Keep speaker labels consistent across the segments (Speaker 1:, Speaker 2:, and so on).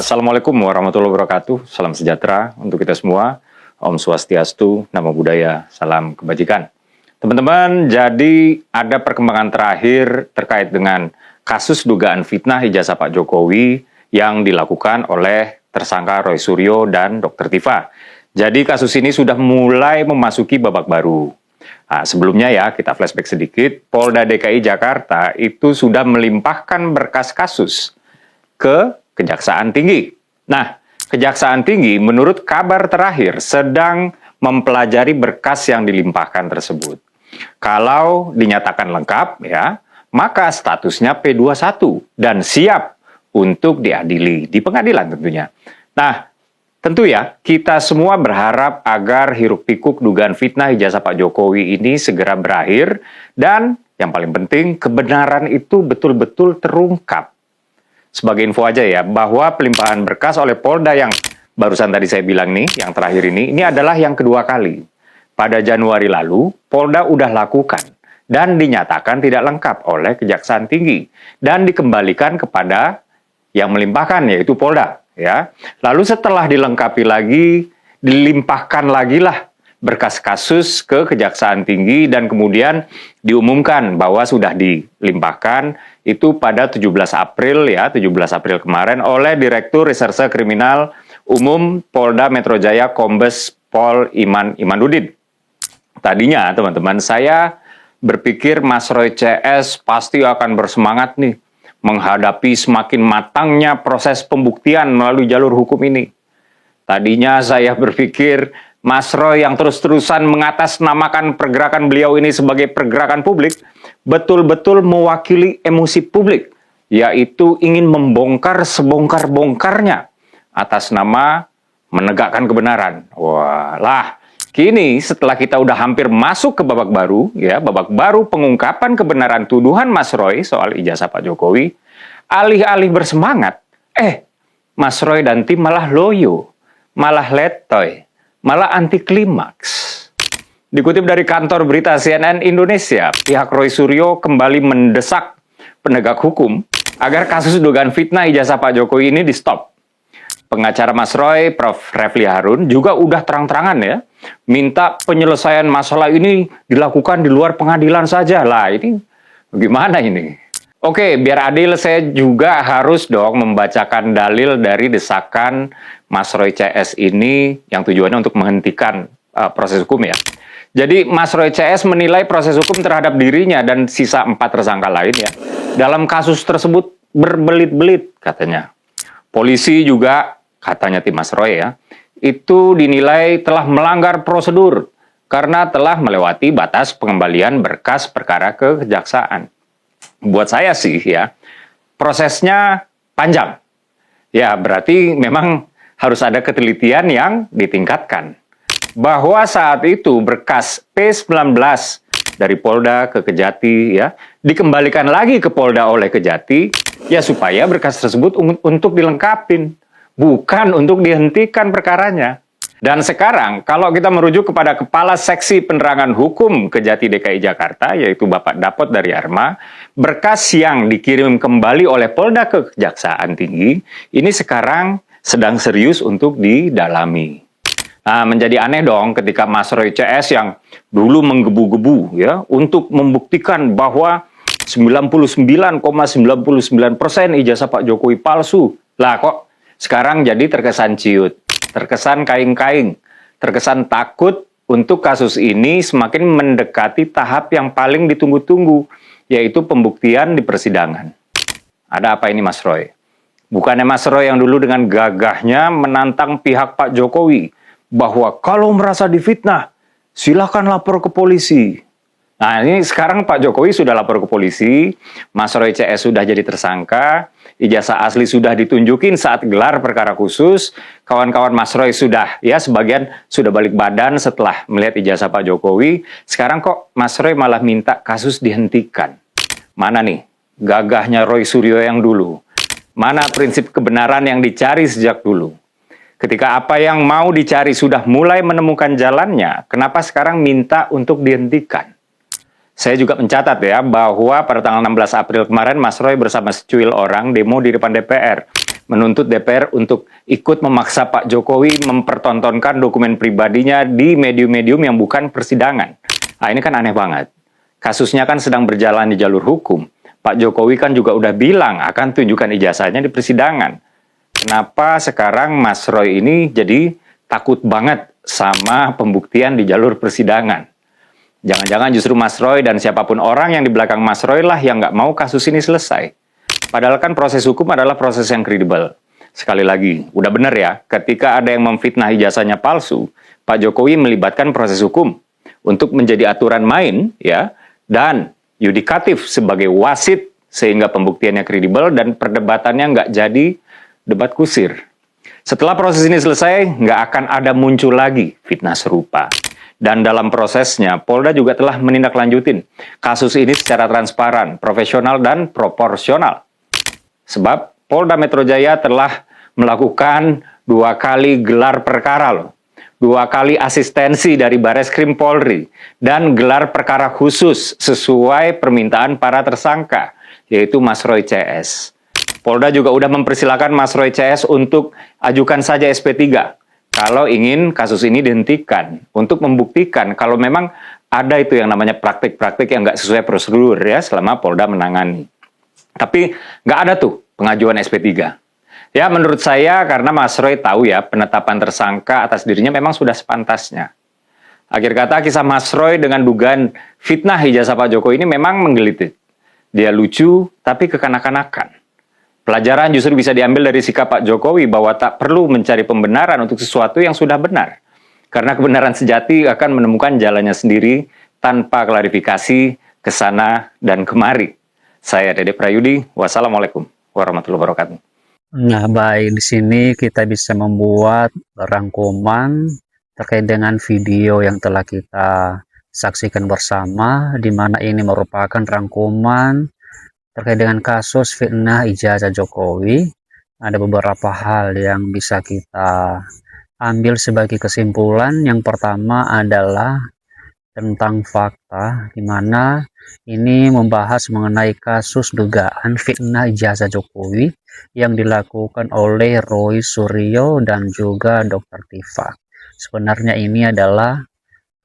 Speaker 1: Assalamualaikum warahmatullahi wabarakatuh. Salam sejahtera untuk kita semua. Om Swastiastu, Namo Buddhaya, salam kebajikan. Teman-teman, jadi ada perkembangan terakhir terkait dengan kasus dugaan fitnah ijazah Pak Jokowi yang dilakukan oleh tersangka Roy Suryo dan Dr. Tifa. Jadi kasus ini sudah mulai memasuki babak baru. Nah, sebelumnya ya, kita flashback sedikit, Polda DKI Jakarta itu sudah melimpahkan berkas kasus ke Kejaksaan Tinggi. Nah, Kejaksaan Tinggi menurut kabar terakhir sedang mempelajari berkas yang dilimpahkan tersebut. Kalau dinyatakan lengkap ya, maka statusnya P21 dan siap untuk diadili di pengadilan tentunya. Nah, tentu ya, kita semua berharap agar hiruk-pikuk dugaan fitnah ijazah Pak Jokowi ini segera berakhir dan yang paling penting kebenaran itu betul-betul terungkap. Sebagai info aja ya, bahwa pelimpahan berkas oleh Polda yang barusan tadi saya bilang nih, yang terakhir ini adalah yang kedua kali. Pada Januari lalu, Polda udah lakukan dan dinyatakan tidak lengkap oleh Kejaksaan Tinggi dan dikembalikan kepada yang melimpahkan, yaitu Polda. Ya. Lalu setelah dilengkapi lagi, dilimpahkan lagi lah berkas kasus ke Kejaksaan Tinggi dan kemudian diumumkan bahwa sudah dilimpahkan itu pada 17 April ya, 17 April kemarin oleh Direktur Reserse Kriminal Umum Polda Metro Jaya Kombes Pol Iman Imanudin. Tadinya teman-teman saya berpikir Mas Roy CS pasti akan bersemangat nih menghadapi semakin matangnya proses pembuktian melalui jalur hukum ini. Tadinya saya berpikir Mas Roy yang terus-terusan mengatasnamakan pergerakan beliau ini sebagai pergerakan publik, betul-betul mewakili emosi publik, yaitu ingin membongkar sebongkar-bongkarnya atas nama menegakkan kebenaran. Walah, kini setelah kita udah hampir masuk ke babak baru, ya babak baru pengungkapan kebenaran tuduhan Mas Roy soal ijazah Pak Jokowi, alih-alih bersemangat, Mas Roy dan tim malah loyo, malah letoy, malah anti klimaks. Dikutip dari kantor berita CNN Indonesia, pihak Roy Suryo kembali mendesak penegak hukum agar kasus dugaan fitnah ijazah Pak Jokowi ini di-stop. Pengacara Mas Roy, Prof. Refli Harun, juga udah terang-terangan ya, minta penyelesaian masalah ini dilakukan di luar pengadilan saja. Lah, ini bagaimana ini? Oke, biar adil saya juga harus dong membacakan dalil dari desakan Mas Roy CS ini yang tujuannya untuk menghentikan proses hukum ya. Jadi Mas Roy CS menilai proses hukum terhadap dirinya dan sisa 4 tersangka lain ya dalam kasus tersebut berbelit-belit katanya. Polisi juga katanya tim Mas Roy ya itu dinilai telah melanggar prosedur karena telah melewati batas pengembalian berkas perkara ke kejaksaan. Buat saya sih ya prosesnya panjang. Ya berarti memang harus ada ketelitian yang ditingkatkan. Bahwa saat itu berkas P19 dari Polda ke Kejati ya dikembalikan lagi ke Polda oleh Kejati ya supaya berkas tersebut untuk dilengkapin, bukan untuk dihentikan perkaranya. Dan sekarang kalau kita merujuk kepada Kepala Seksi Penerangan Hukum Kejati DKI Jakarta yaitu Bapak Dapot dari Arma, berkas yang dikirim kembali oleh Polda ke Kejaksaan Tinggi ini sekarang sedang serius untuk didalami. Nah, menjadi aneh dong ketika Mas Roy CS yang dulu menggebu-gebu ya untuk membuktikan bahwa 99,99% ijazah Pak Jokowi palsu. Lah kok sekarang jadi terkesan ciut, terkesan kaing-kaing, terkesan takut untuk kasus ini semakin mendekati tahap yang paling ditunggu-tunggu, yaitu pembuktian di persidangan. Ada apa ini Mas Roy? Bukannya Mas Roy yang dulu dengan gagahnya menantang pihak Pak Jokowi, bahwa kalau merasa difitnah, silahkan lapor ke polisi. Nah ini sekarang Pak Jokowi sudah lapor ke polisi, Mas Roy CS sudah jadi tersangka, ijazah asli sudah ditunjukin saat gelar perkara khusus, kawan-kawan Mas Roy sudah, ya sebagian sudah balik badan setelah melihat ijazah Pak Jokowi, sekarang kok Mas Roy malah minta kasus dihentikan. Mana nih gagahnya Roy Suryo yang dulu? Mana prinsip kebenaran yang dicari sejak dulu? Ketika apa yang mau dicari sudah mulai menemukan jalannya, kenapa sekarang minta untuk dihentikan? Saya juga mencatat ya bahwa pada tanggal 16 April kemarin Mas Roy bersama secuil orang demo di depan DPR menuntut DPR untuk ikut memaksa Pak Jokowi mempertontonkan dokumen pribadinya di medium-medium yang bukan persidangan. Nah, ini kan aneh banget. Kasusnya kan sedang berjalan di jalur hukum. Pak Jokowi kan juga udah bilang akan tunjukkan ijazahnya di persidangan. Kenapa sekarang Mas Roy ini jadi takut banget sama pembuktian di jalur persidangan? Jangan-jangan justru Mas Roy dan siapapun orang yang di belakang Mas Roy lah yang nggak mau kasus ini selesai. Padahal kan proses hukum adalah proses yang kredibel. Sekali lagi, udah benar ya, ketika ada yang memfitnah ijazahnya palsu, Pak Jokowi melibatkan proses hukum untuk menjadi aturan main, ya, dan yudikatif sebagai wasit sehingga pembuktiannya kredibel dan perdebatannya nggak jadi debat kusir. Setelah proses ini selesai, nggak akan ada muncul lagi fitnah serupa. Dan dalam prosesnya, Polda juga telah menindaklanjutin kasus ini secara transparan, profesional, dan proporsional. Sebab Polda Metro Jaya telah melakukan 2 kali gelar perkara loh. 2 kali asistensi dari Bareskrim Polri dan gelar perkara khusus sesuai permintaan para tersangka, yaitu Mas Roy CS. Polda juga udah mempersilahkan Mas Roy CS untuk ajukan saja SP3 kalau ingin kasus ini dihentikan, untuk membuktikan kalau memang ada itu yang namanya praktik-praktik yang nggak sesuai prosedur ya selama Polda menangani. Tapi nggak ada tuh pengajuan SP3. Ya menurut saya karena Mas Roy tahu ya penetapan tersangka atas dirinya memang sudah sepantasnya. Akhir kata kisah Mas Roy dengan dugaan fitnah ijazah Pak Jokowi ini memang menggelitik. Dia lucu tapi kekanak-kanakan. Pelajaran justru bisa diambil dari sikap Pak Jokowi bahwa tak perlu mencari pembenaran untuk sesuatu yang sudah benar. Karena kebenaran sejati akan menemukan jalannya sendiri tanpa klarifikasi ke sana dan kemari. Saya Dede Prayudi, wassalamualaikum warahmatullahi wabarakatuh.
Speaker 2: Nah, baik, di sini kita bisa membuat rangkuman terkait dengan video yang telah kita saksikan bersama, di mana ini merupakan rangkuman terkait dengan kasus fitnah ijazah Jokowi. Ada beberapa hal yang bisa kita ambil sebagai kesimpulan. Yang pertama adalah tentang fakta, di mana ini membahas mengenai kasus dugaan fitnah ijazah Jokowi yang dilakukan oleh Roy Suryo dan juga Dr. Tifa. Sebenarnya ini adalah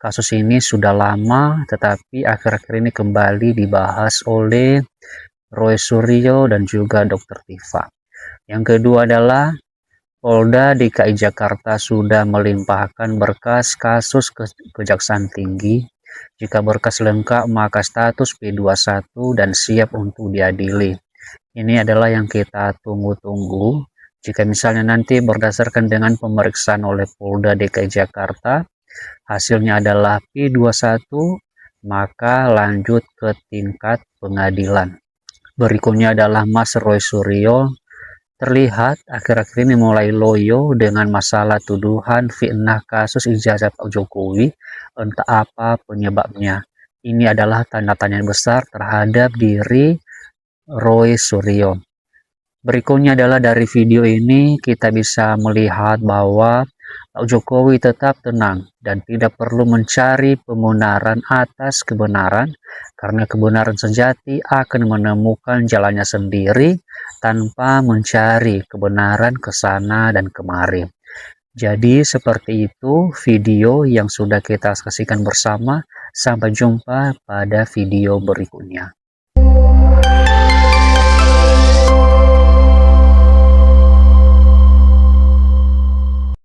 Speaker 2: kasus ini sudah lama, tetapi akhir-akhir ini kembali dibahas oleh Roy Suryo dan juga Dr. Tifa. Yang kedua adalah Polda DKI Jakarta sudah melimpahkan berkas kasus ke Kejaksaan Tinggi. Jika berkas lengkap, maka status P21 dan siap untuk diadili. Ini adalah yang kita tunggu-tunggu. Jika misalnya nanti berdasarkan dengan pemeriksaan oleh Polda DKI Jakarta, hasilnya adalah P21, maka lanjut ke tingkat pengadilan. Berikutnya adalah Mas Roy Suryo. Terlihat akhir-akhir ini mulai loyo dengan masalah tuduhan fitnah kasus ijazah Pak Jokowi, entah apa penyebabnya. Ini adalah tanda tanya besar terhadap diri Roy Suryo. Berikutnya adalah dari video ini kita bisa melihat bahwa Pak Jokowi tetap tenang dan tidak perlu mencari pembenaran atas kebenaran, karena kebenaran sejati akan menemukan jalannya sendiri tanpa mencari kebenaran ke sana dan kemari. Jadi seperti itu video yang sudah kita saksikan bersama. Sampai jumpa pada video berikutnya.